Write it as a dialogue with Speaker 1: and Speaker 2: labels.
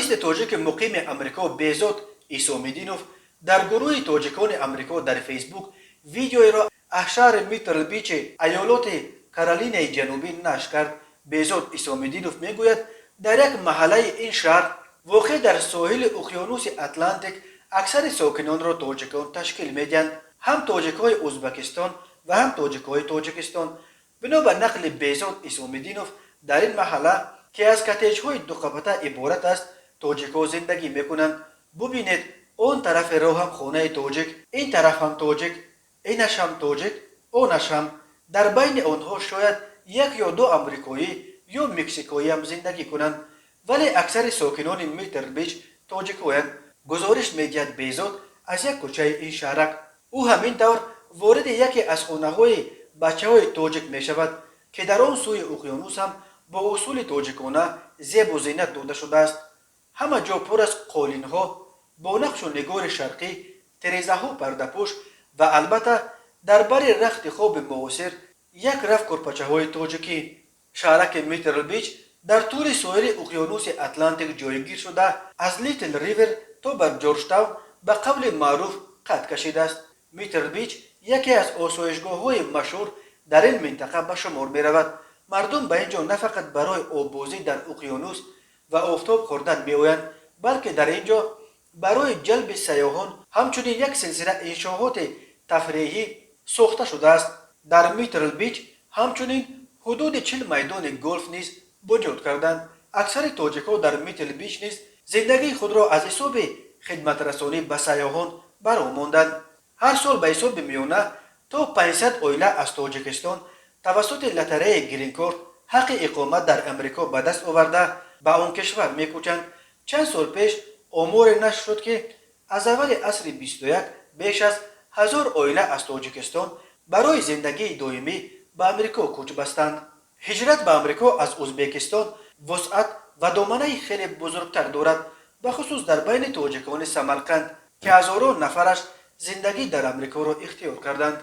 Speaker 1: ژورنالیست تاجیک مقیم آمریکا بهزاد ایسامدینوف در گروه تاجیکان آمریکا در فیسبوک ویدیویی را از شهر میترل بیچ ایالات کارولینای جنوبی نشر کرد. بهزاد ایسامدینوف میگوید در یک محله این شهر واقع در ساحل اقیانوس اتلانتیک اکثر ساکنان را تاجیکان تشکیل میدهند، هم تاجیک‌های ازبکستان و هم تاجیک‌های تاجیکستان. بنابر نقل بهزاد ایسامدینوف در این محله که از کاتج‌های دو قبطه عبارت است تاجیک‌ها زندگی میکنند. ببینید اون طرف راه هم خانه تاجیک، این طرف هم تاجیک، اینش هم تاجیک، اونش هم. در بین آنها شاید یک یا دو آمریکایی یا مکزیکایی هم زندگی کنند، ولی اکثر ساکنان میتر بیچ تاجیک‌هایند. گزارش می‌دهد بهزاد از یک کوچه این شهرک. او همین طور وارد یکی از خانه‌های بچه‌های تاجیک می‌شود که در آن سوی اقیانوس هم با اصول تاجیکانه زیب و زینت داده شده است. همه جا پر از قالین‌ها با نقش و نگار شرقی، تریزه‌ها پرده‌پوش و البته در بر رخت خواب معاصر یک رف کرپچه‌های تاجیکی. شهرک میترل بیچ در طول ساحل اقیانوس اتلانتیک جایگیر شده از لیتل ریور تا بر جورج تاون به قول معروف قد کشیده است. میترل بیچ یکی از آسایشگاه‌های مشهور در این منطقه به شمار می‌رود. مردم به اینجا نه فقط برای آببازی در اقیانوس و آفتاب خوردن می‌آیند، بلکه در اینجا برای جلب سیاحان همچنین یک سلسله انشاءات تفریحی ساخته شده است. در میترل بیچ همچنین حدود 40 میدان گلف نیز وجود کردند. اکثر تاجیک‌ها در میترل بیچ نیز زندگی خود را از حساب خدمت رسانی به سیاحان برآمدند. هر سال به حساب میانه تا 500 عائله از تاجیکستان توسط لاتاری گرین کارت حق اقامت در امریکا به دست آورده به آن کشور میکوچند. چند سال پیش آمار نشر شد که از اول عصر 21 بیش از 1000 عائله از تاجیکستان برای زندگی دائمی به امریکا کوچ بستند. هجرت به امریکا از ازبکستان وسعت و دامنه خیلی بزرگتر دارد، به خصوص در بین تاجیکان سمرقند که هزاران نفرش زندگی در امریکا را اختیار کردند.